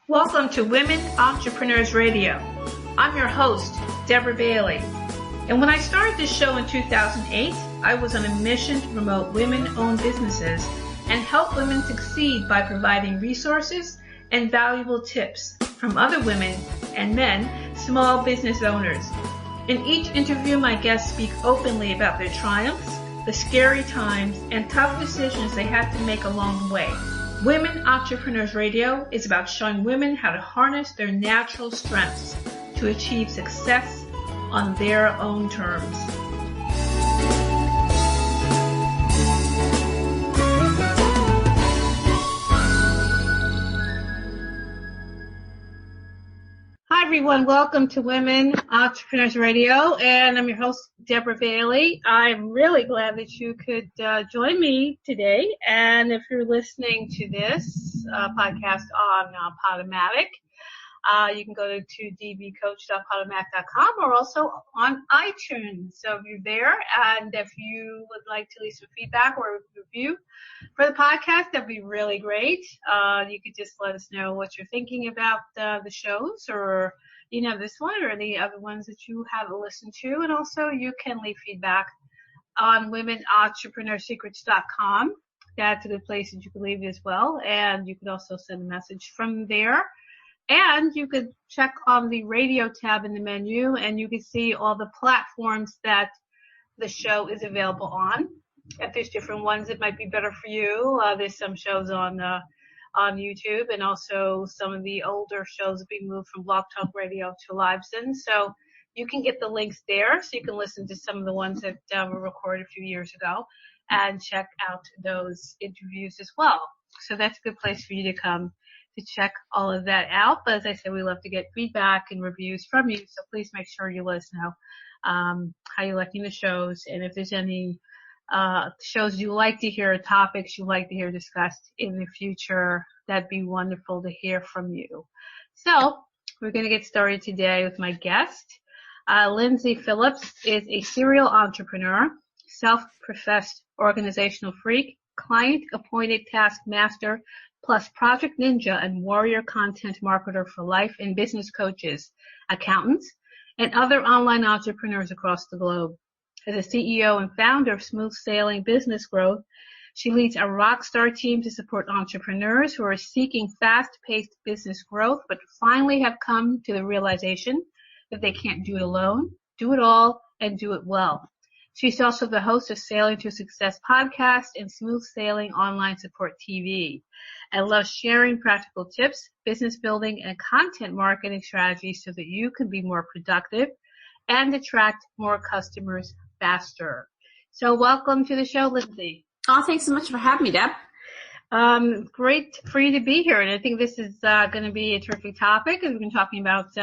Welcome to Women Entrepreneurs Radio. I'm your host, Deborah Bailey. And when I started this show in 2008, I was on a mission to promote women-owned businesses and help women succeed by providing resources and valuable tips from other women and men, small business owners. In each interview, my guests speak openly about their triumphs, the scary times, and tough decisions they had to make along the way. Women Entrepreneurs Radio is about showing women how to harness their natural strengths to achieve success on their own terms. Hi everyone, welcome to Women Entrepreneurs Radio, and I'm your host, Deborah Bailey. I'm really glad that you could join me today, and if you're listening to this podcast on Podomatic, you can go to dbcoach.podomatic.com or also on iTunes. So if you're there, and if you would like to leave some feedback or a review for the podcast, that'd be really great. You could just let us know what you're thinking about the shows, or this one or the other ones that you haven't listened to. And also you can leave feedback on womenentrepreneursecrets.com. That's a good place that you can leave it as well. And you could also send a message from there. And you could check on the radio tab in the menu, and you can see all the platforms that the show is available on. If there's different ones that might be better for you, there's some shows on YouTube, and also some of the older shows are being moved from Blog Talk Radio to Libsyn. So you can get the links there, so you can listen to some of the ones that were recorded a few years ago and check out those interviews as well. So that's a good place for you to come to check all of that out. But as I said, we love to get feedback and reviews from you, so please make sure you let us know how you're liking the shows, and if there's any shows you like to hear, topics you like to hear discussed in the future, that'd be wonderful to hear from you. So we're going to get started today with my guest. Lyndsay Phillips is a serial entrepreneur, self-professed organizational freak, client-appointed taskmaster, plus project ninja and warrior content marketer for life and business coaches, accountants, and other online entrepreneurs across the globe. As a CEO and founder of Smooth Sailing Business Growth, she leads a rockstar team to support entrepreneurs who are seeking fast-paced business growth, but finally have come to the realization that they can't do it alone, do it all, and do it well. She's also the host of Sailing to Success podcast and Smooth Sailing Online Support TV, and loves sharing practical tips, business building, and content marketing strategies so that you can be more productive and attract more customers faster. So welcome to the show, Lyndsay. Oh, thanks so much for having me, Deb. Great for you to be here, and I think this is going to be a terrific topic, as we've been talking about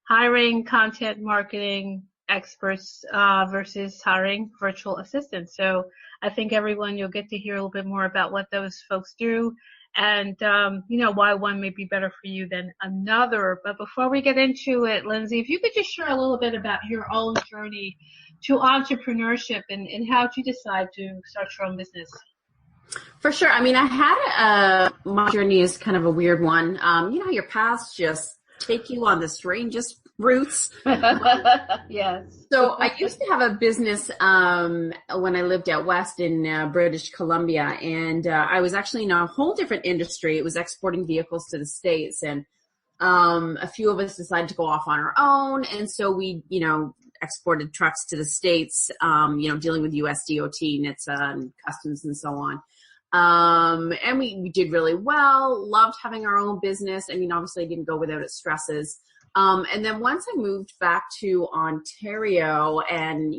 hiring content marketing experts versus hiring virtual assistants. So I think you'll get to hear a little bit more about what those folks do, and why one may be better for you than another. But before we get into it, Lyndsay, if you could just share a little bit about your own journey to entrepreneurship and how did you decide to start your own business? For sure. I mean, my journey is kind of a weird one. Your paths just take you on the strangest routes. Yes. So I used to have a business when I lived out west in British Columbia, and I was actually in a whole different industry. It was exporting vehicles to the States, and a few of us decided to go off on our own, and so we, exported trucks to the States, dealing with US DOT, NHTSA, and customs and so on. And we did really well, loved having our own business. I mean, obviously it didn't go without its stresses. And then once I moved back to Ontario and,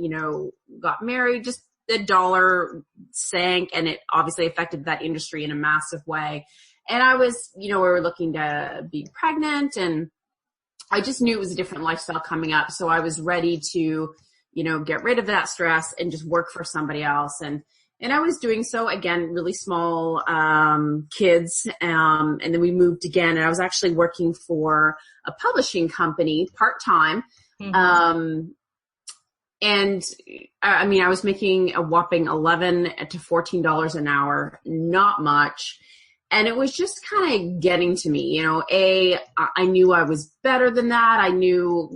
got married, just the dollar sank, and it obviously affected that industry in a massive way. And I was, we were looking to be pregnant, and I just knew it was a different lifestyle coming up. So I was ready to, get rid of that stress and just work for somebody else. And I was doing so, again, really small kids. And then we moved again, and I was actually working for a publishing company part-time. Mm-hmm. And I was making a whopping $11 to $14 an hour, not much. And it was just kind of getting to me, I knew I was better than that. I knew,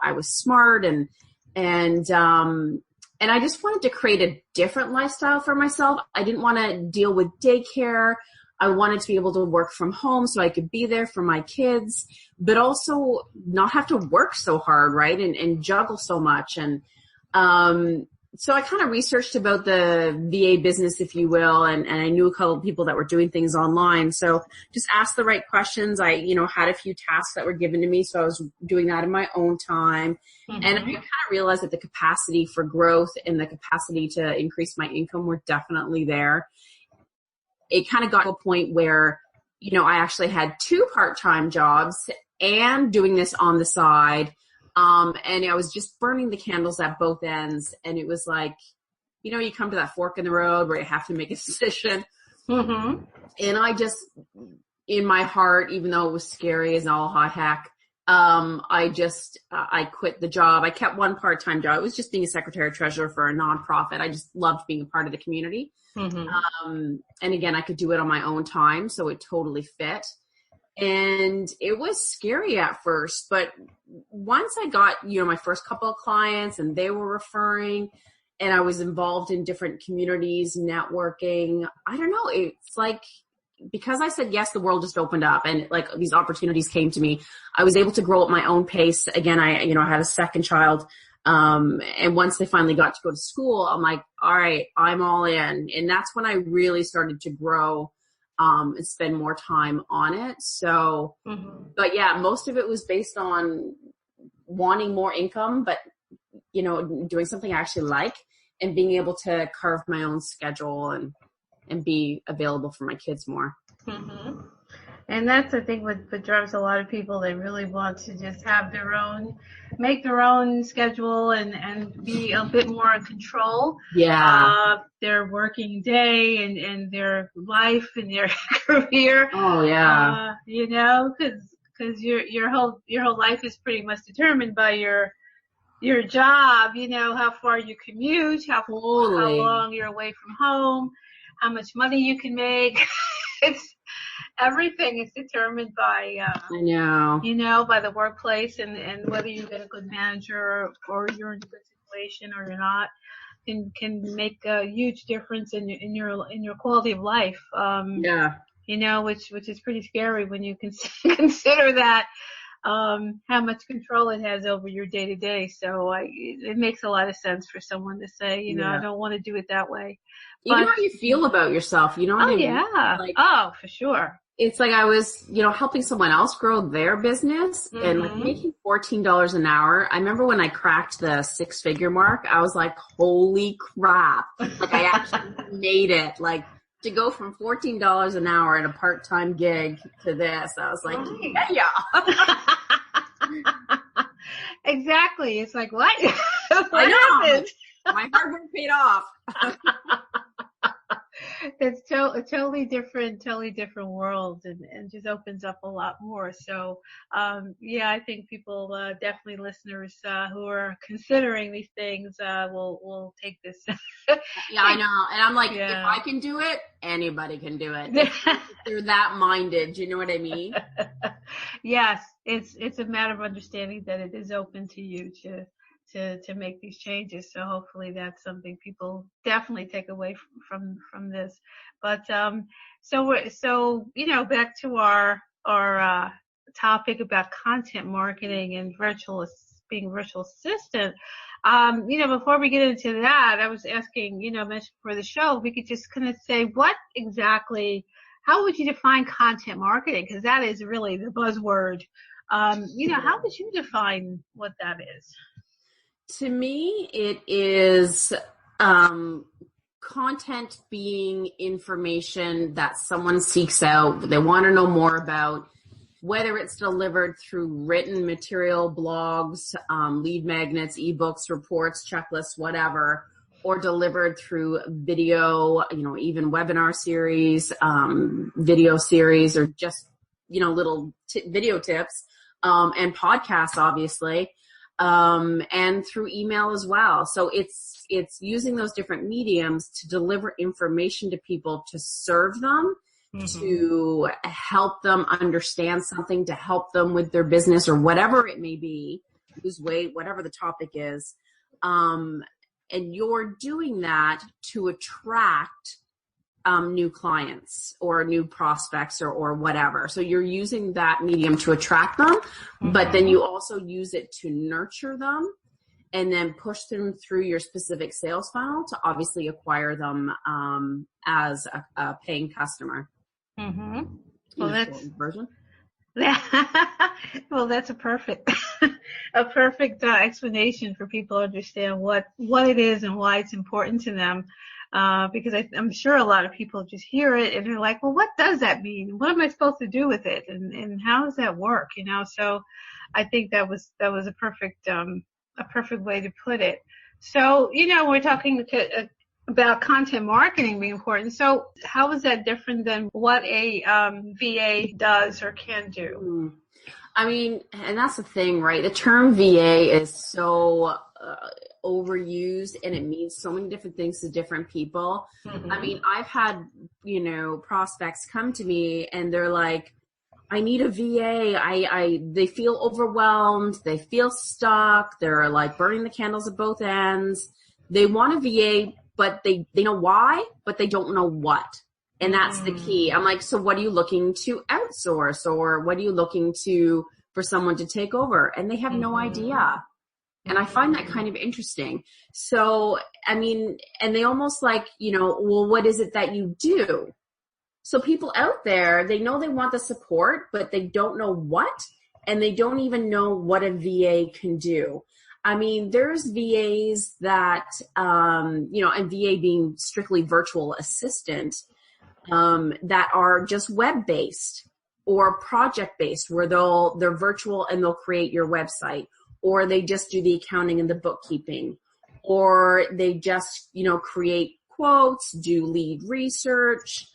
I was smart and I just wanted to create a different lifestyle for myself. I didn't want to deal with daycare. I wanted to be able to work from home so I could be there for my kids, but also not have to work so hard, right? And juggle so much. And so I kind of researched about the VA business, if you will, and I knew a couple of people that were doing things online. So just asked the right questions. I, had a few tasks that were given to me, so I was doing that in my own time. Mm-hmm. And I kind of realized that the capacity for growth and the capacity to increase my income were definitely there. It kind of got to a point where, I actually had 2 part-time jobs and doing this on the side. And I was just burning the candles at both ends. And it was like, you come to that fork in the road where you have to make a decision. Mm-hmm. And I just, in my heart, even though it was scary as all hot heck, I quit the job. I kept one part-time job. It was just being a secretary treasurer for a nonprofit. I just loved being a part of the community. Mm-hmm. And again, I could do it on my own time. So it totally fit. And it was scary at first, but once I got, my first couple of clients and they were referring and I was involved in different communities, networking, I don't know, it's like, because I said yes, the world just opened up and like these opportunities came to me. I was able to grow at my own pace. Again, I had a second child. And once they finally got to go to school, I'm like, all right, I'm all in. And that's when I really started to grow and spend more time on it. So, mm-hmm. But yeah, most of it was based on wanting more income, but, doing something I actually like and being able to carve my own schedule and be available for my kids more. Mm-hmm. And that's the thing what drives a lot of people. They really want to just have make their own schedule and be a bit more in control. Yeah. Their working day and their life and their career. Oh yeah. Cause your whole life is pretty much determined by your job, how far you commute, how long you're away from home, how much money you can make. Everything is determined by, by the workplace and whether you get a good manager or you're in a good situation or you're not can make a huge difference in your quality of life. Which is pretty scary when you consider that, how much control it has over your day to day. So it makes a lot of sense for someone to say, I don't want to do it that way. But, even how you feel about yourself, what I mean? Yeah. Like, for sure. It's like I was, helping someone else grow their business mm-hmm. and like making $14 an hour. I remember when I cracked the 6-figure mark, I was like, holy crap. Like I actually made it. Like to go from $14 an hour at a part-time gig to this, I was like, yeah. Exactly. It's like, what? I know. My hard work paid off. It's a totally different world and just opens up a lot more. So, I think people, definitely listeners, who are considering these things, will take this. Yeah, I know. And I'm like, if I can do it, anybody can do it. If they're that minded. Do you know what I mean? Yes. It's a matter of understanding that it is open to you to make these changes. So hopefully that's something people definitely take away from this. But, so back to our topic about content marketing and being a virtual assistant. Before we get into that, I was asking, mentioned for the show, we could just kind of say how would you define content marketing? Because that is really the buzzword. How would you define what that is? To me, it is content being information that someone seeks out, they want to know more about, whether it's delivered through written material, blogs, lead magnets, ebooks, reports, checklists, whatever, or delivered through video, even webinar series, video series, or just, little video tips, and podcasts, obviously. And through email as well. So it's using those different mediums to deliver information to people to serve them to help them understand something, to help them with their business or whatever it may be, lose weight, whatever the topic is. And you're doing that to attract new clients or new prospects or whatever. So you're using that medium to attract them, but then you also use it to nurture them and then push them through your specific sales funnel to obviously acquire them as a paying customer. Well, that's version. well, that's a perfect explanation for people to understand what it is and why it's important to them. Because I'm sure a lot of people just hear it and they're like, well, what does that mean? What am I supposed to do with it? And how does that work? So I think that was a perfect way to put it. So, we're talking about content marketing being important. So how is that different than what a VA does or can do? I mean, and that's the thing, right? The term VA is so overused and it means so many different things to different people. I mean, I've had, prospects come to me and they're like, I need a VA. They feel overwhelmed. They feel stuck. They're like burning the candles at both ends. They want a VA, but they know why, but they don't know what. And that's the key. I'm like, so what are you looking to outsource or what are you looking for someone to take over? And they have no idea. And I find that kind of interesting. So, I mean, and they almost like, well, what is it that you do? So people out there, they know they want the support, but they don't know what, and they don't even know what a VA can do. I mean, there's VAs that, and VA being strictly virtual assistant, that are just web-based or project-based where they're virtual and they'll create your website, or they just do the accounting and the bookkeeping, or they just, create quotes, do lead research,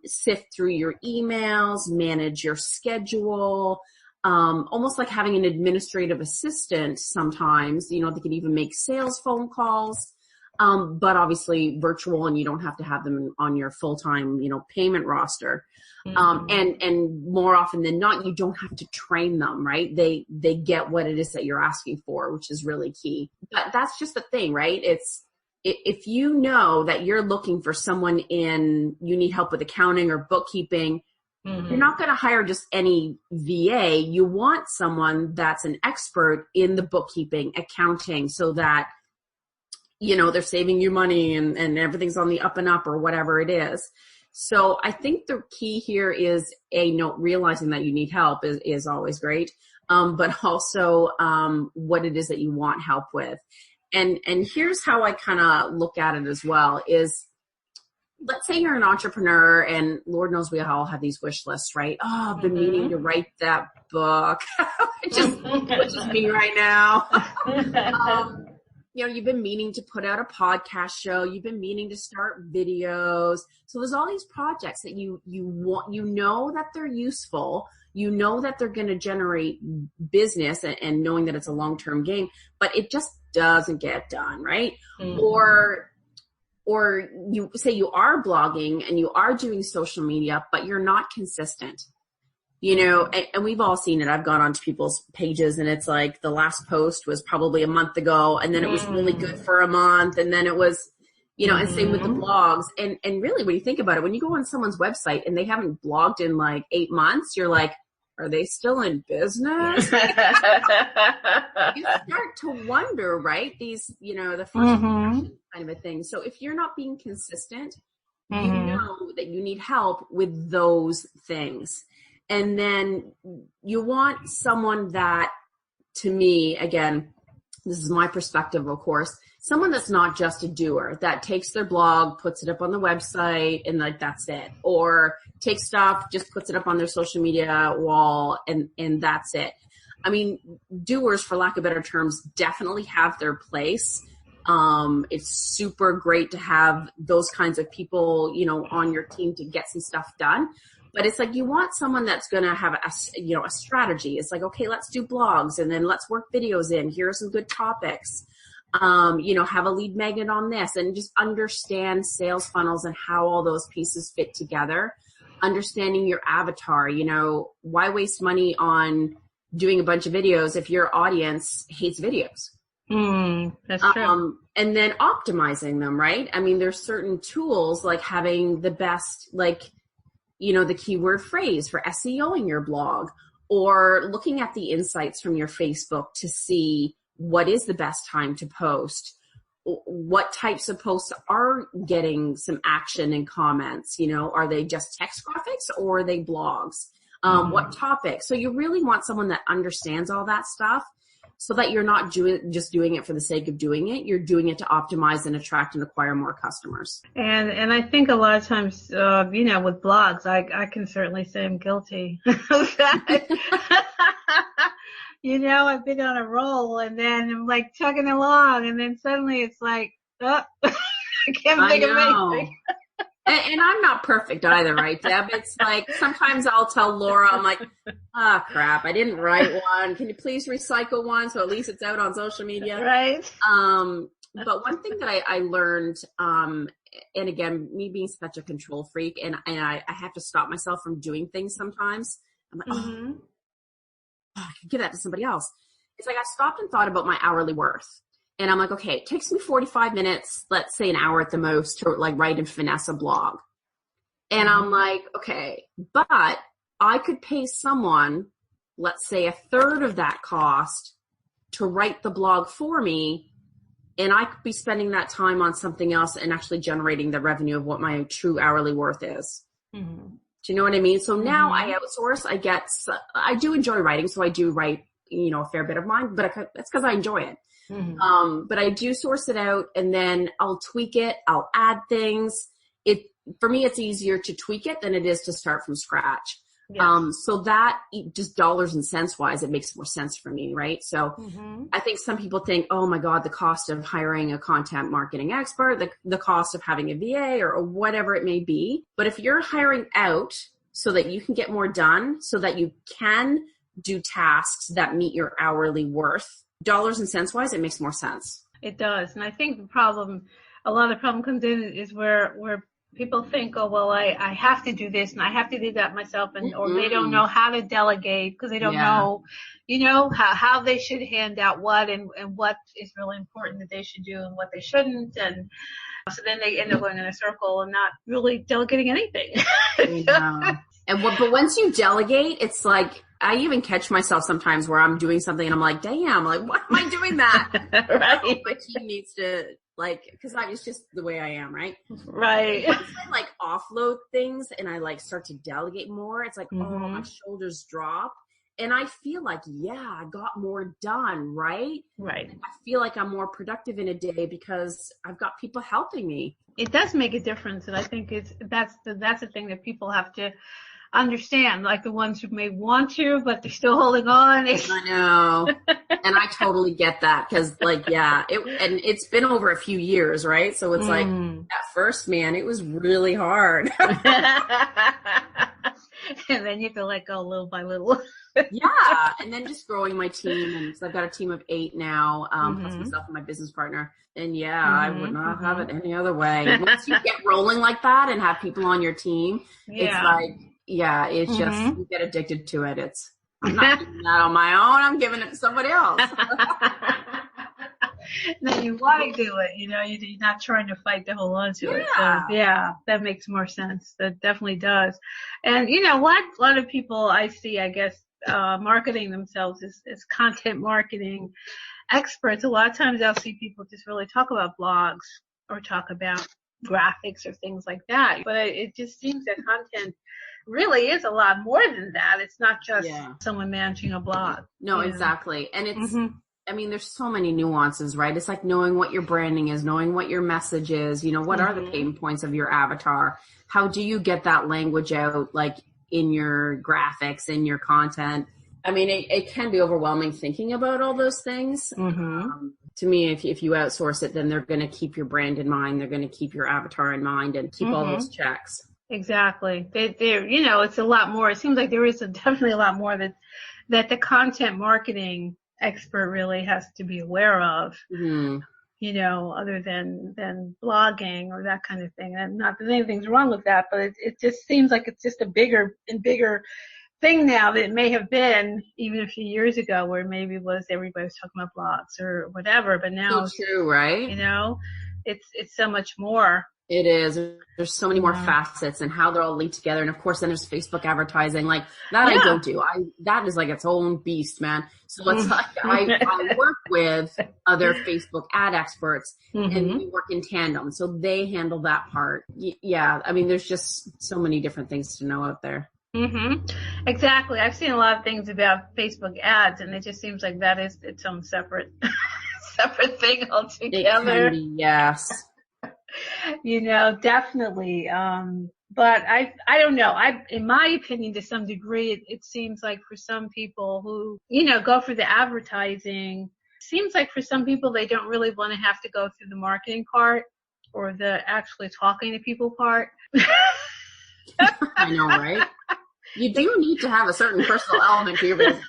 sift through your emails, manage your schedule, almost like having an administrative assistant sometimes. They can even make sales phone calls, but obviously virtual, and you don't have to have them on your full-time, payment roster. And more often than not, you don't have to train them, right? They get what it is that you're asking for, which is really key. But that's just the thing, right? If you know that you're looking for someone you need help with accounting or bookkeeping, you're not going to hire just any VA. You want someone that's an expert in the bookkeeping, accounting, so that, they're saving you money and everything's on the up and up or whatever it is. So I think the key here is realizing that you need help is always great. But also, what it is that you want help with. And here's how I kind of look at it as well is, let's say you're an entrepreneur and Lord knows we all have these wish lists, right? Oh, I've been meaning to write that book, which is me right now. You've been meaning to put out a podcast show. You've been meaning to start videos. So there's all these projects that you want, that they're useful. That they're going to generate business and knowing that it's a long-term game, but it just doesn't get done, right? Or you say you are blogging and you are doing social media, but you're not consistent. And we've all seen it. I've gone onto people's pages and it's like the last post was probably a month ago and then it was really good for a month and then it was, and same with the blogs. And really when you think about it, when you go on someone's website and they haven't blogged in like 8 months, you're like, are they still in business? You start to wonder, right? These, the first impression kind of a thing. So if you're not being consistent, you know that you need help with those things. And then you want someone that, to me, again, this is my perspective, of course, someone that's not just a doer, that takes their blog, puts it up on the website, and like, that's it. Or takes stuff, just puts it up on their social media wall, and that's it. I mean, doers, for lack of better terms, definitely have their place. It's super great to have those kinds of people, on your team to get some stuff done. But it's like you want someone that's going to have a strategy. It's like, okay, let's do blogs and then let's work videos in. Here are some good topics. Have a lead magnet on this and just understand sales funnels and how all those pieces fit together. understanding your avatar. Why waste money on doing a bunch of videos if your audience hates videos? That's true. And then optimizing them, right? I mean, there's certain tools like having the best, the keyword phrase for SEOing your blog, or looking at the insights from your Facebook to see what is the best time to post, what types of posts are getting some action and comments. Are they just text graphics or are they blogs? What topics? So you really want someone that understands all that stuff, so that you're not just doing it for the sake of doing it. You're doing it to optimize and attract and acquire more customers. And I think a lot of times, with blogs, I can certainly say I'm guilty of that. I've been on a roll, and then I'm like chugging along, and then suddenly it's like, oh, I can't think of anything. And I'm not perfect either, right, Deb? It's like sometimes I'll tell Laura, I'm like, crap, I didn't write one. Can you please recycle one so at least it's out on social media? Right. But one thing that I learned, and again, me being such a control freak, and I have to stop myself from doing things sometimes. I'm like, I can give that to somebody else. It's like I stopped and thought about my hourly worth. And I'm like, okay, it takes me 45 minutes, let's say an hour at the most, to write and finesse a blog. And I'm like, okay, but I could pay someone, let's say a third of that cost, to write the blog for me. And I could be spending that time on something else and actually generating the revenue of what my true hourly worth is. Do you know what I mean? So now I outsource. I do enjoy writing. So I do write, a fair bit of mine, but it's because I enjoy it. But I do source it out, and then I'll tweak it. I'll add things. For me, it's easier to tweak it than it is to start from scratch. Yes. So that just dollars and cents wise, it makes more sense for me, right? So I think some people think, oh my God, the cost of hiring a content marketing expert, the cost of having a VA or whatever it may be. But if you're hiring out so that you can get more done, so that you can do tasks that meet your hourly worth, dollars and cents wise, it makes more sense. It does. And I think a lot of the problem comes in is where people think, oh, well, I have to do this and I have to do that myself, or they don't know how to delegate because they don't know, how they should hand out what and what is really important that they should do and what they shouldn't. And so then they end up going in a circle and not really delegating anything. But once you delegate, it's like, I even catch myself sometimes where I'm doing something and I'm like, damn, why am I doing that? Right. My team needs to, because it's just the way I am, right? Right. Once I offload things and I start to delegate more, it's like, oh, my shoulders drop. And I feel like, I got more done, right? Right. I feel like I'm more productive in a day because I've got people helping me. It does make a difference. And I think that's the thing that people have to understand, like the ones who may want to, but they're still holding on. I know. And I totally get that because and it's been over a few years, right? So it's like at first, man, it was really hard. And then you have to let go little by little. Yeah. And then just growing my team. And so I've got a team of 8 now, plus myself and my business partner. And I would not have it any other way. Once you get rolling like that and have people on your team, it's like, it's just, you get addicted to it. I'm not doing that on my own. I'm giving it to somebody else. No, you want to do it. You're not trying to fight to hold on to it. So, that makes more sense. That definitely does. And what a lot of people I see, I guess, marketing themselves as content marketing experts. A lot of times I'll see people just really talk about blogs or talk about graphics or things like that. But it just seems that content really is a lot more than that. It's not just someone managing a blog. No, exactly. And it's, I mean, there's so many nuances, right? It's like knowing what your branding is, knowing what your message is, what are the pain points of your avatar? How do you get that language out, in your graphics, in your content? I mean, it can be overwhelming thinking about all those things. To me, if you outsource it, then they're going to keep your brand in mind. They're going to keep your avatar in mind and keep all those checks. Exactly. It's a lot more. It seems like there is definitely a lot more that the content marketing expert really has to be aware of. other than blogging or that kind of thing. And not that anything's wrong with that, but it just seems like it's just a bigger and bigger thing now than it may have been even a few years ago, where maybe everybody was talking about blogs or whatever. But now, So true, right? It's so much more. It is. There's so many more facets and how they're all linked together. And of course, then there's Facebook advertising. Like that I don't do. That is like its own beast, man. So it's like I work with other Facebook ad experts and we work in tandem. So they handle that part. Yeah. I mean, there's just so many different things to know out there. Exactly. I've seen a lot of things about Facebook ads, and it just seems like that is its own separate thing altogether. It can be, yes. Definitely. But I don't know. In my opinion, to some degree, it seems like for some people who, go for the advertising, seems like for some people, they don't really want to have to go through the marketing part or the actually talking to people part. I know, right? You do need to have a certain personal element to your business.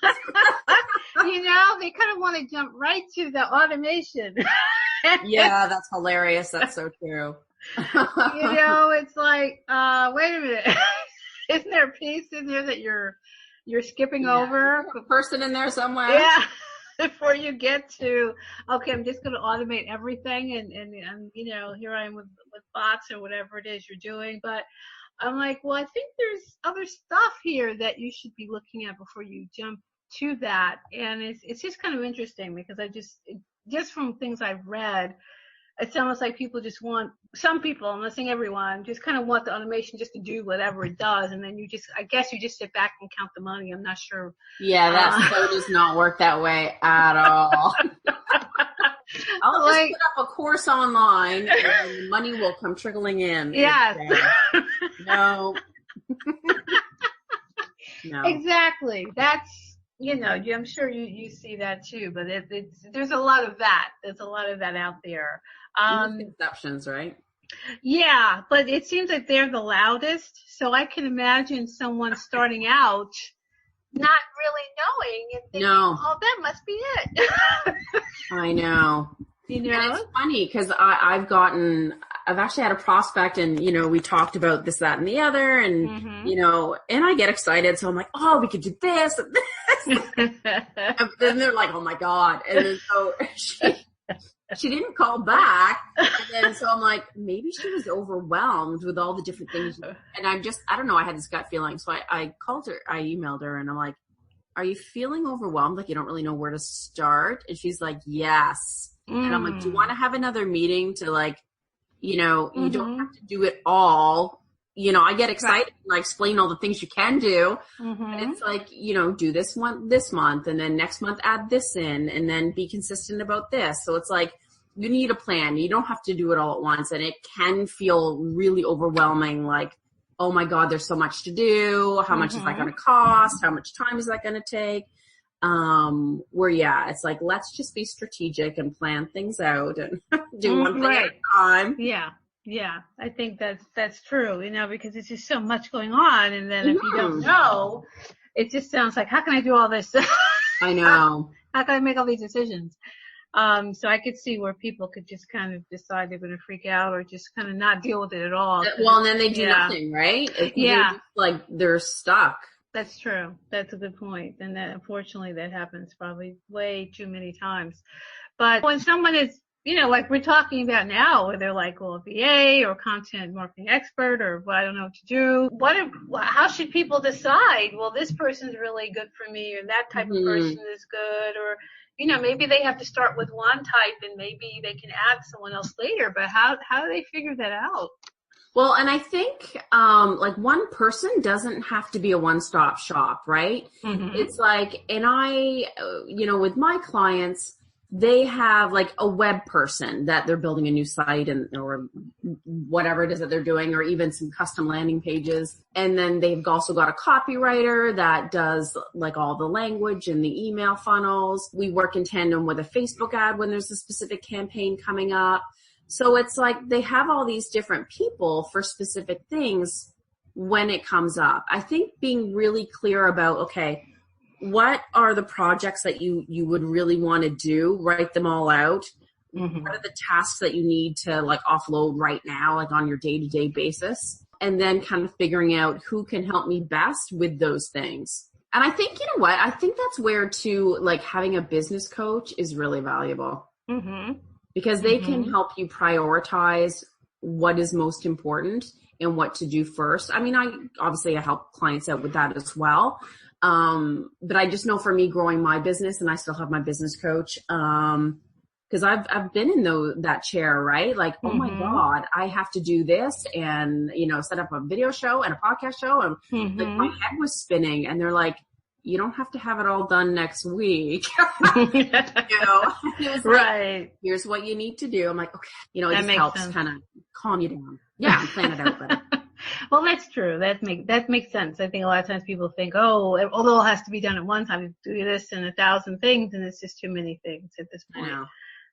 They kind of want to jump right to the automation. Yeah, that's hilarious. That's so true. It's like, wait a minute. Isn't there a piece in there that you're skipping over? A person in there somewhere. Yeah. Before you get to, okay, I'm just going to automate everything and here I am with bots or whatever it is you're doing. But I'm like, well, I think there's other stuff here that you should be looking at before you jump to that. And it's just kind of interesting because just from things I've read, it's almost like some people, I'm not saying everyone, just kind of want the automation just to do whatever it does. And then I guess you just sit back and count the money. I'm not sure. Yeah, that so does not work that way at all. I'll just put up a course online and the money will come trickling in. Yes. No. No. Exactly. That's, I'm sure you see that too, but there's a lot of that. There's a lot of that out there. Misconceptions, right? Yeah, but it seems like they're the loudest. So I can imagine someone starting out not really knowing and thinking, oh, that must be it. I know. And it's funny because I've actually had a prospect and, we talked about this, that, and the other and, and I get excited. So I'm like, oh, we could do this and this. And then they're like, oh my God. And then so she didn't call back. And then so I'm like, maybe she was overwhelmed with all the different things. And I don't know, I had this gut feeling. So I called her, I emailed her and I'm like, are you feeling overwhelmed? Like you don't really know where to start? And she's like, yes. And I'm like, do you want to have another meeting to like, you don't have to do it all. I get excited and I explain all the things you can do. And it's like, do this one this month and then next month add this in and then be consistent about this. So it's like, you need a plan. You don't have to do it all at once. And it can feel really overwhelming. Like, oh my God, there's so much to do. How much is that going to cost? How much time is that going to take? It's like, let's just be strategic and plan things out and do one thing at a time. Yeah. Yeah. I think that's true, because it's just so much going on. And then if you don't know, it just sounds like, how can I do all this? I know. How can I make all these decisions? So I could see where people could just kind of decide they're going to freak out or just kind of not deal with it at all. Well, and then they do nothing, right? Like they're stuck. That's true. That's a good point. And that, unfortunately, that happens probably way too many times. But when someone is, like we're talking about now, where they're like, well, a VA or content marketing expert or I don't know what to do. How should people decide? Well, this person's really good for me or that type of person is good or, maybe they have to start with one type and maybe they can add someone else later. But how do they figure that out? Well, and I think, like one person doesn't have to be a one-stop shop, right? It's like, and I, with my clients, they have like a web person that they're building a new site or whatever it is that they're doing, or even some custom landing pages. And then they've also got a copywriter that does like all the language and the email funnels. We work in tandem with a Facebook ad when there's a specific campaign coming up. So it's like they have all these different people for specific things when it comes up. I think being really clear about, okay, what are the projects that you would really want to do? Write them all out. What are the tasks that you need to like offload right now, like on your day-to-day basis? And then kind of figuring out who can help me best with those things. And I think, you know what, I think that's where too, like having a business coach is really valuable because they can help you prioritize what is most important and what to do first. I mean, I help clients out with that as well. But I just know for me growing my business, and I still have my business coach, because I've been in that chair, right? Like, oh my God, I have to do this and, you know, set up a video show and a podcast show. And like my head was spinning and they're like, you don't have to have it all done next week. You know, it was like, here's what you need to do. I'm like, okay, you know, it just helps kind of calm you down. Yeah, plan it out better. Well, that's true. That makes sense. I think a lot of times people think, oh, it all has to be done at one time. You do this and 1,000 things, and it's just too many things at this point.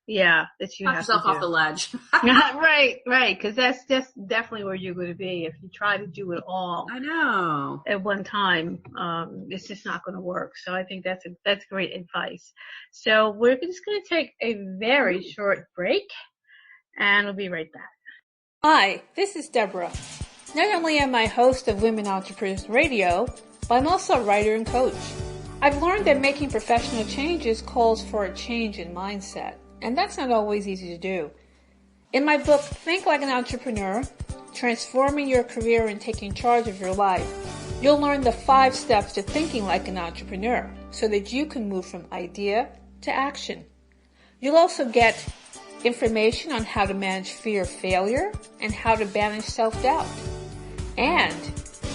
Yeah, that you have to do. Yourself off the ledge. Right. Because that's just definitely where you're going to be if you try to do it all. I know. At one time, it's just not going to work. So I think that's great advice. So we're just going to take a very short break, and we'll be right back. Hi, this is Deborah. Not only am I host of Women Entrepreneurs Radio, but I'm also a writer and coach. I've learned that making professional changes calls for a change in mindset, and that's not always easy to do. In my book, Think Like an Entrepreneur, Transforming Your Career and Taking Charge of Your Life, you'll learn the 5 steps to thinking like an entrepreneur so that you can move from idea to action. You'll also get information on how to manage fear of failure and how to banish self-doubt. And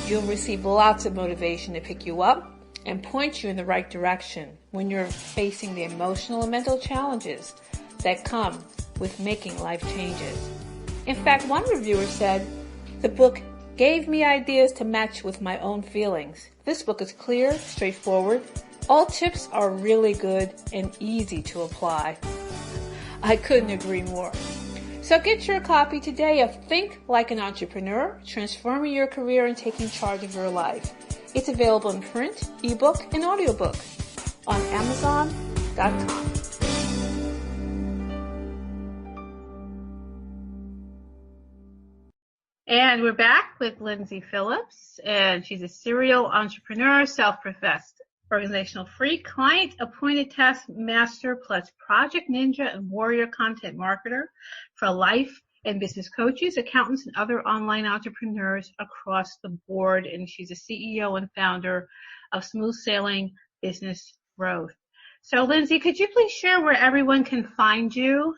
you'll receive lots of motivation to pick you up and point you in the right direction when you're facing the emotional and mental challenges that come with making life changes. In fact, one reviewer said, the book gave me ideas to match with my own feelings. This book is clear, straightforward. All tips are really good and easy to apply. I couldn't agree more. So get your copy today of Think Like an Entrepreneur, Transforming Your Career and Taking Charge of Your Life. It's available in print, ebook, and audiobook on Amazon.com. And we're back with Lyndsay Phillips, and she's a serial entrepreneur, self-professed, organizational freak, client-appointed task master, plus project ninja and warrior content marketer for life and business coaches, accountants, and other online entrepreneurs across the board. And she's a CEO and founder of Smooth Sailing Business Growth. So, Lyndsay, could you please share where everyone can find you?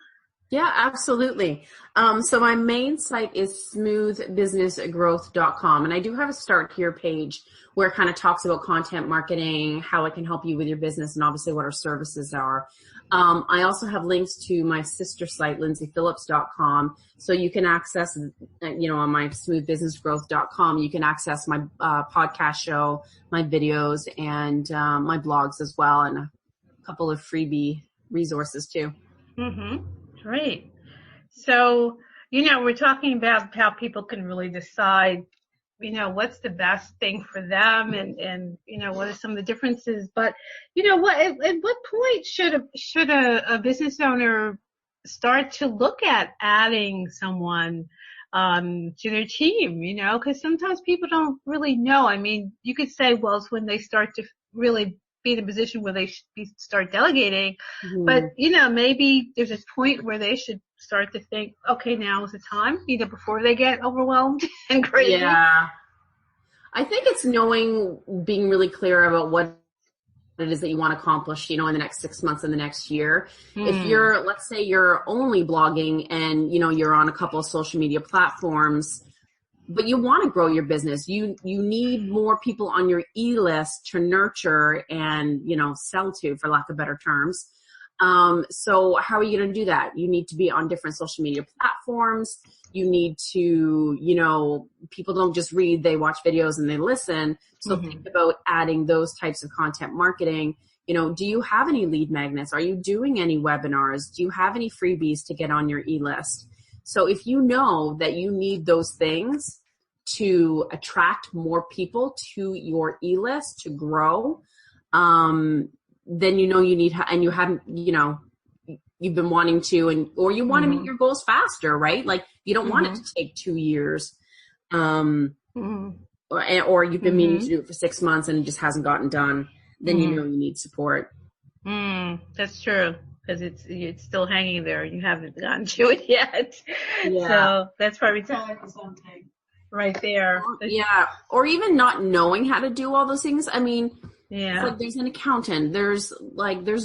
Yeah, absolutely. So my main site is smoothbusinessgrowth.com, and I do have a Start Here page where it kind of talks about content marketing, how it can help you with your business, and obviously what our services are. I also have links to my sister site, LyndsyPhillips.com, so you can access, you know, on my smoothbusinessgrowth.com, you can access my podcast show, my videos, and my blogs as well, and a couple of freebie resources too. Great. So, you know, we're talking about how people can really decide, you know, what's the best thing for them and you know, what are some of the differences. But, you know, at what point should a business owner start to look at adding someone to their team, you know, because sometimes people don't really know. I mean, you could say, well, it's when they start to really be in a position where they start delegating, but you know, maybe there's a point where they should start to think, okay, now is the time, either before they get overwhelmed and crazy. Yeah, I think it's being really clear about what it is that you want to accomplish, you know, in the next 6 months and the next year. If let's say you're only blogging and, you know, you're on a couple of social media platforms, but you want to grow your business. You need more people on your e-list to nurture and, you know, sell to, for lack of better terms. So how are you going to do that? You need to be on different social media platforms. You need to, you know, people don't just read, they watch videos and they listen. So think about adding those types of content marketing. You know, do you have any lead magnets? Are you doing any webinars? Do you have any freebies to get on your e-list? So if you know that you need those things to attract more people to your e-list to grow, then you know you need, and you haven't, you know, you've been wanting to, or you want to meet your goals faster, right? Like you don't want it to take 2 years, or you've been meaning to do it for 6 months and it just hasn't gotten done. Then you know you need support. That's true, because it's still hanging there. You haven't gotten to it yet. Yeah. So that's probably something right there. Yeah, or even not knowing how to do all those things. I mean, yeah, it's like there's an accountant. There's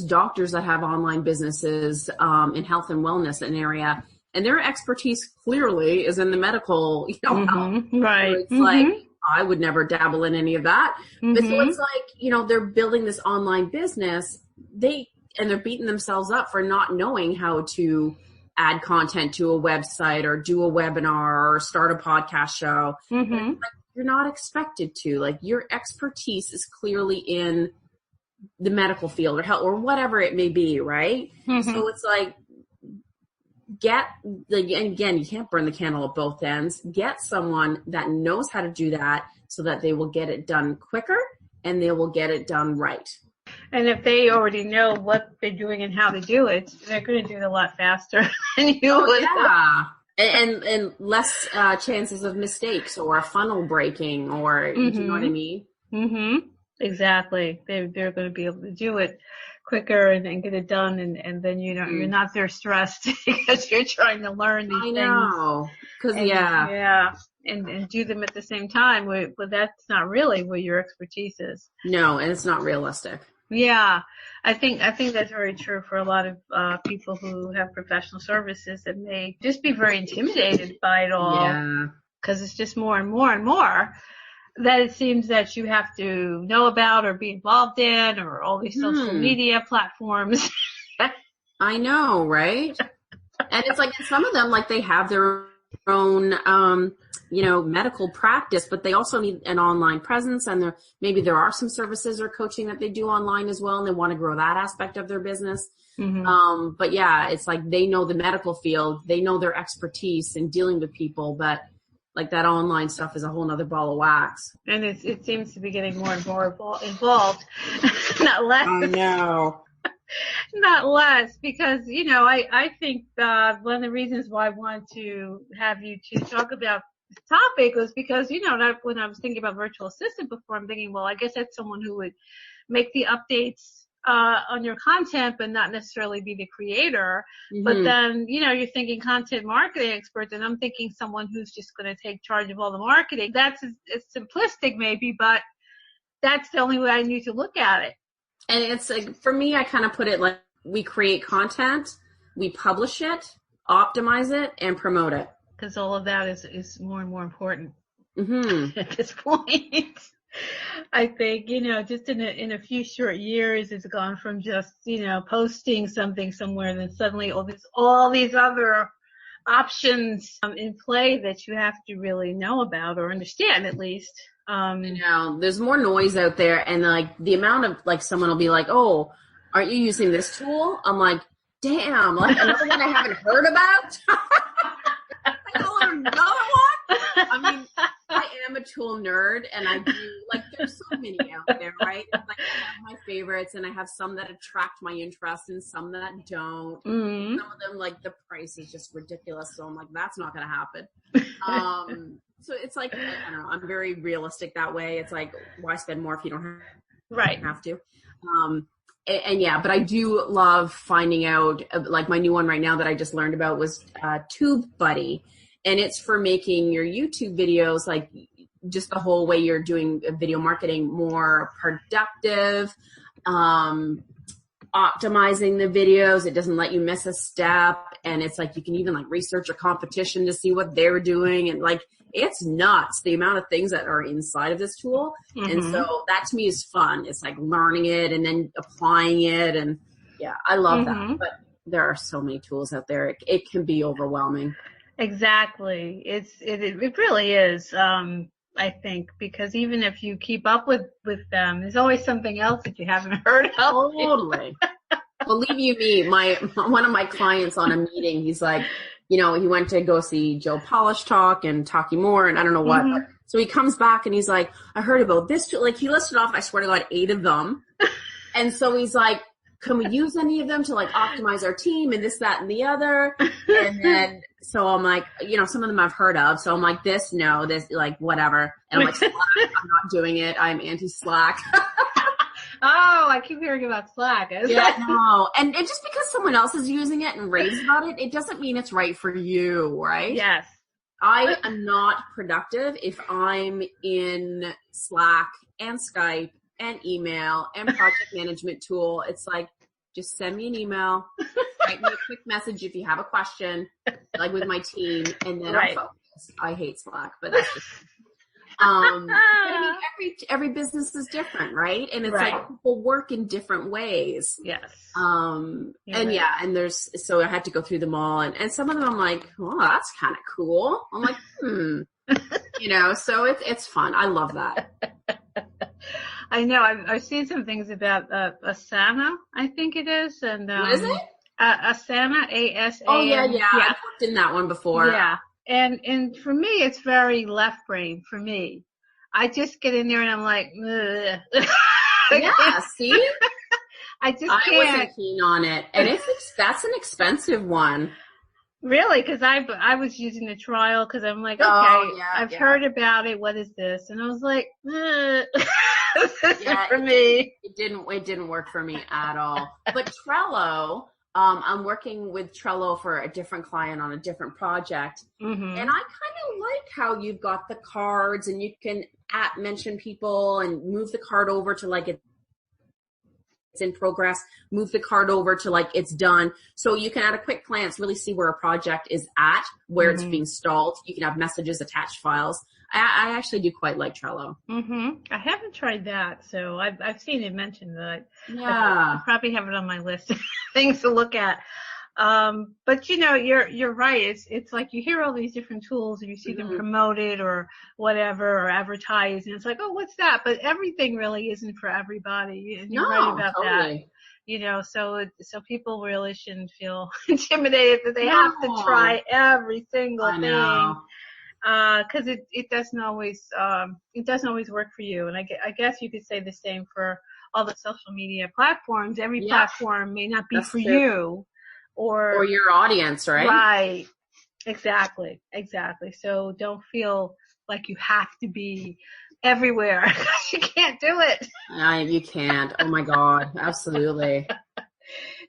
doctors that have online businesses in health and wellness an area, and their expertise clearly is in the medical, health. Right. So it's like, I would never dabble in any of that. But so it's like, they're building this online business. They're beating themselves up for not knowing how to add content to a website or do a webinar or start a podcast show. Like, you're not expected to. Like, your expertise is clearly in the medical field or health or whatever it may be, right? So it's like, and again, you can't burn the candle at both ends. Get someone that knows how to do that so that they will get it done quicker and they will get it done right. And if they already know what they're doing and how to do it, they're going to do it a lot faster than you would. Yeah. And less chances of mistakes or funnel breaking or, do you know what I mean? Exactly. They're going to be able to do it quicker and get it done. And then, you're not there stressed because you're trying to learn these things. I know. And do them at the same time. But that's not really where your expertise is. No, and it's not realistic. Yeah, I think that's very true for a lot of people who have professional services that may just be very intimidated by it all. Yeah. Because it's just more and more and more that it seems that you have to know about or be involved in, or all these social media platforms. I know, right? And it's like some of them, like they have their own, medical practice, but they also need an online presence, and maybe there are some services or coaching that they do online as well, and they want to grow that aspect of their business. But yeah, it's like they know the medical field, they know their expertise in dealing with people, but like that online stuff is a whole nother ball of wax. And it seems to be getting more and more involved, not less. I know. Not less, because, I think one of the reasons why I wanted to have you to talk about this topic was because, when I was thinking about virtual assistant before, I'm thinking, well, I guess that's someone who would make the updates on your content, but not necessarily be the creator. But then, you're thinking content marketing expert, and I'm thinking someone who's just going to take charge of all the marketing. That's it's simplistic maybe, but that's the only way I need to look at it. And it's like, for me, I kind of put it like, we create content, we publish it, optimize it, and promote it. Because all of that is more and more important at this point. I think, just in a few short years, it's gone from just, posting something somewhere, and then suddenly all these other options in play that you have to really know about or understand at least. There's more noise out there, and like the amount of like someone will be like, "Oh, aren't you using this tool?" I'm like, "Damn, like another one I haven't heard about." Another one. I mean, I am a tool nerd, and I do like. There's so many out there, right? It's like I have my favorites, and I have some that attract my interest, and some that don't. Some of them, like the price is just ridiculous, so I'm like, that's not going to happen. So it's like, I don't know, I'm very realistic that way. It's like, why spend more if you don't have to? And yeah, but I do love finding out, like my new one right now that I just learned about was TubeBuddy. And it's for making your YouTube videos, like just the whole way you're doing video marketing more productive, optimizing the videos. It doesn't let you miss a step. And it's like, you can even like research a competition to see what they're doing. And like, it's nuts, the amount of things that are inside of this tool. And so that to me is fun. It's like learning it and then applying it. And yeah, I love that. But there are so many tools out there. It can be overwhelming. Exactly. It really is. I think, because even if you keep up with them, there's always something else that you haven't heard of. Totally. Believe you me, one of my clients on a meeting, he's like, he went to go see Joe Polish talk and Talkie Moore and I don't know what. So he comes back and he's like, I heard about this. Like he listed off, I swear to God, 8 of them. And so he's like, can we use any of them to like optimize our team and this, that, and the other? And then, so I'm like, some of them I've heard of. So I'm like, this, no, this, like, whatever. And I'm like, Slack, I'm not doing it. I'm anti-Slack. Oh, I keep hearing about Slack. Yeah, no. And just because someone else is using it and raves about it, it doesn't mean it's right for you, right? Yes. I am not productive if I'm in Slack and Skype and email and project management tool. It's like, just send me an email, write me a quick message if you have a question, like with my team, and then I'll focus. I hate Slack, but that's just but I mean, every business is different, right? And it's like people work in different ways. Yes. And so I had to go through them all, and some of them I'm like, oh, that's kind of cool. I'm like, so it's fun. I love that. I know. I've seen some things about Asana, I think it is, and what is it? Asana, ASA. Oh yeah. I've worked in that one before. Yeah. And for me, it's very left brain for me. I just get in there and I'm like, ugh. Yeah, see? I wasn't keen on it. And that's an expensive one. Really? Because I was using the trial because I'm like, okay, I've heard about it. What is this? And I was like, ugh. For me. It didn't work for me at all. But Trello, I'm working with Trello for a different client on a different project. Mm-hmm. And I kind of like how you've got the cards and you can mention people and move the card over to like it's in progress, move the card over to like it's done. So you can at a quick glance really see where a project is at, where it's being stalled. You can have messages, attached files. I actually do quite like Trello. Mm-hmm. I haven't tried that, so I've seen it mentioned that. I probably have it on my list of things to look at. But you're right. It's like you hear all these different tools and you see them promoted or whatever or advertised, and it's like, oh, what's that? But everything really isn't for everybody, and you're right about that. So people really shouldn't feel intimidated that they have to try every single thing. Cause it doesn't always work for you. And I guess you could say the same for all the social media platforms. Every platform may not be for you or your audience, right? Right. Exactly. So don't feel like you have to be everywhere. You can't do it. You can't. Oh my God. Absolutely.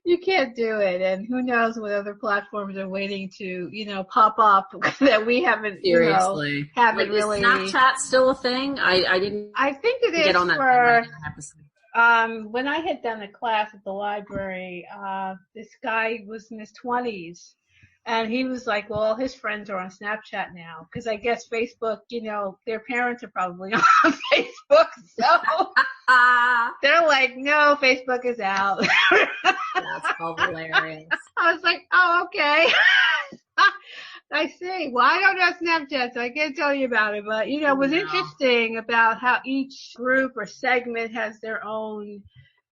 You can't do it, and who knows what other platforms are waiting to, pop up that we haven't, seriously, haven't really. Is Snapchat still a thing? I didn't. I think it is get on that for. Thing, I have to say. When I had done a class at the library, this guy was in his 20s, and he was like, well, his friends are on Snapchat now, because I guess Facebook, their parents are probably on Facebook, so they're like, no, Facebook is out. That's hilarious. I was like, oh, okay. I see. Well, I don't know Snapchat, so I can't tell you about it. But, it was interesting about how each group or segment has their own,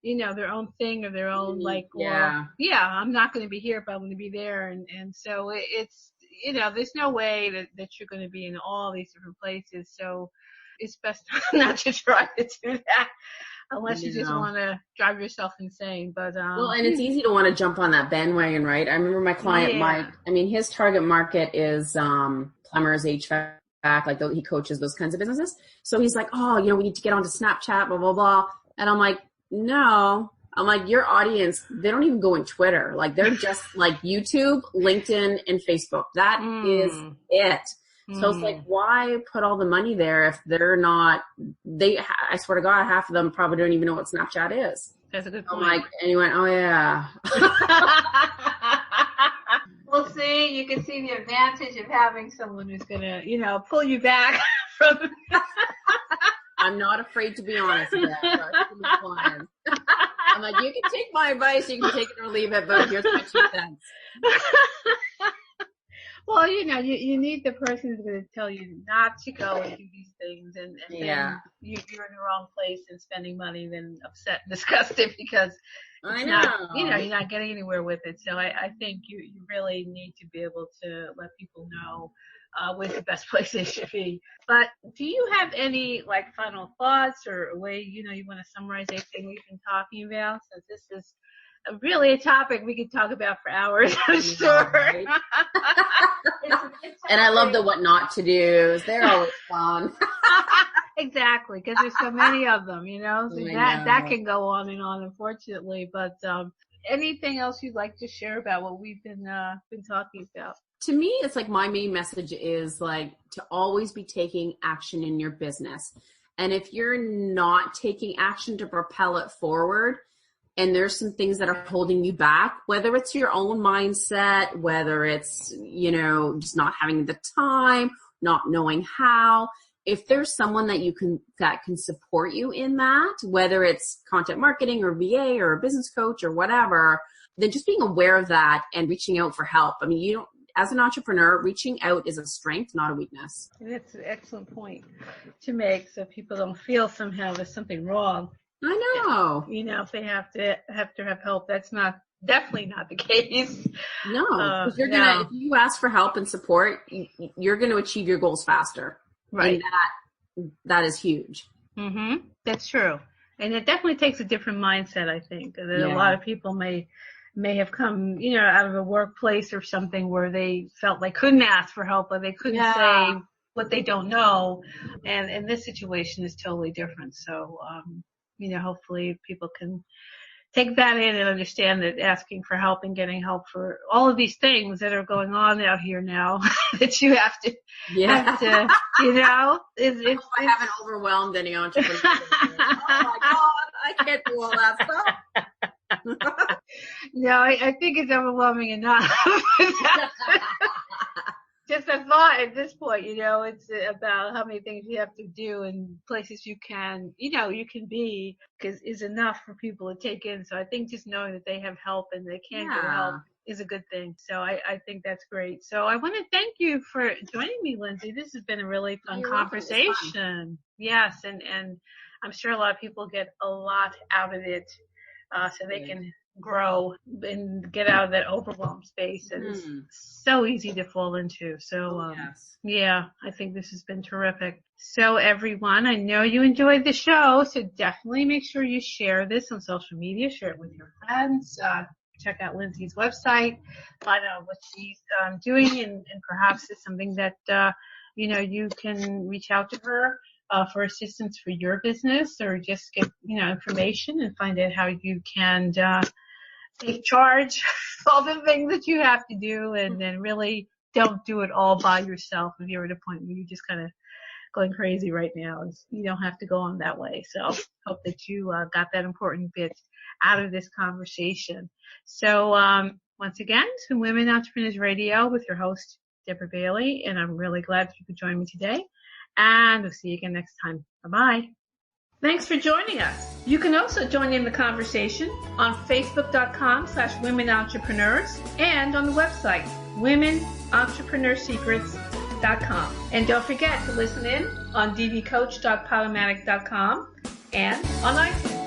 their own thing or their own, I'm not going to be here, but I'm going to be there. And so it's, there's no way that you're going to be in all these different places. So it's best not to try to do that. Unless you just want to drive yourself insane. But and it's easy to want to jump on that bandwagon, right? I remember my client, Mike, his target market is plumbers, HVAC, like he coaches those kinds of businesses. So he's like, oh, we need to get onto Snapchat, blah, blah, blah. And I'm like, no. I'm like, your audience, they don't even go in Twitter. Like, they're just like YouTube, LinkedIn, and Facebook. That is it. So it's like, why put all the money there if they're not, I swear to God, half of them probably don't even know what Snapchat is. That's a good point. I'm like, and he went, oh yeah. Well, see, you can see the advantage of having someone who's going to, pull you back from. I'm not afraid to be honest with that. I'm like, you can take my advice, you can take it or leave it, but here's my 2 cents. Well, you need the person who's going to tell you not to go and do these things, and then you're in the wrong place and spending money, then upset and disgusted because it's not, you're not getting anywhere with it. So I think you really need to be able to let people know where's the best place they should be. But do you have any final thoughts or a way you want to summarize anything we've been talking about? Since this is really a topic we could talk about for hours, I'm sure. Right? And I love the what not to do's. They're always fun. Exactly, because there's so many of them, you know. So that can go on and on, unfortunately. But anything else you'd like to share about what we've been talking about? To me, it's like my main message is like to always be taking action in your business. And if you're not taking action to propel it forward, and there's some things that are holding you back, whether it's your own mindset, whether it's, you know, just not having the time, not knowing how, if there's someone that can support you in that, whether it's content marketing or VA or a business coach or whatever, then just being aware of that and reaching out for help. I mean, as an entrepreneur, reaching out is a strength, not a weakness. That's an excellent point to make, so people don't feel somehow there's something wrong. I know. You know, if they have to have help, that's definitely not the case. No, because if you ask for help and support, you're gonna achieve your goals faster. Right. And that is huge. Mm-hmm. That's true. And it definitely takes a different mindset, I think. That a lot of people may have come, you know, out of a workplace or something where they felt like couldn't ask for help, or they couldn't say what they don't know. And this situation is totally different. So, you know, hopefully people can take that in and understand that asking for help and getting help for all of these things that are going on out here now that you have to, you know, I haven't overwhelmed any entrepreneurs. Oh my God, I can't do all that stuff. No, I think it's overwhelming enough. Just a thought at this point, you know, it's about how many things you have to do and places you can be, because is enough for people to take in. So I think just knowing that they have help and they can get help is a good thing. So I think that's great. So I want to thank you for joining me, Lyndsay. This has been a really fun conversation. Fun. Yes. And I'm sure a lot of people get a lot out of it, so they can grow and get out of that overwhelmed space. And it's so easy to fall into. So, I think this has been terrific. So everyone, I know you enjoyed the show, so definitely make sure you share this on social media, share it with your friends, check out Lyndsy's website, find out what she's doing, and perhaps it's something that, you know, you can reach out to her for assistance for your business, or just get, you know, information and find out how you can take charge of all the things that you have to do, and then really don't do it all by yourself. If you're at a point where you're just kind of going crazy right now, you don't have to go on that way. So hope that you got that important bit out of this conversation. So once again, it's been Women Entrepreneurs Radio with your host, Deborah Bailey, and I'm really glad you could join me today. And we'll see you again next time. Bye-bye. Thanks for joining us. You can also join in the conversation on Facebook.com/Women Entrepreneurs and on the website, WomenEntrepreneurSecrets.com. And don't forget to listen in on dvcoach.podomatic.com and on iTunes.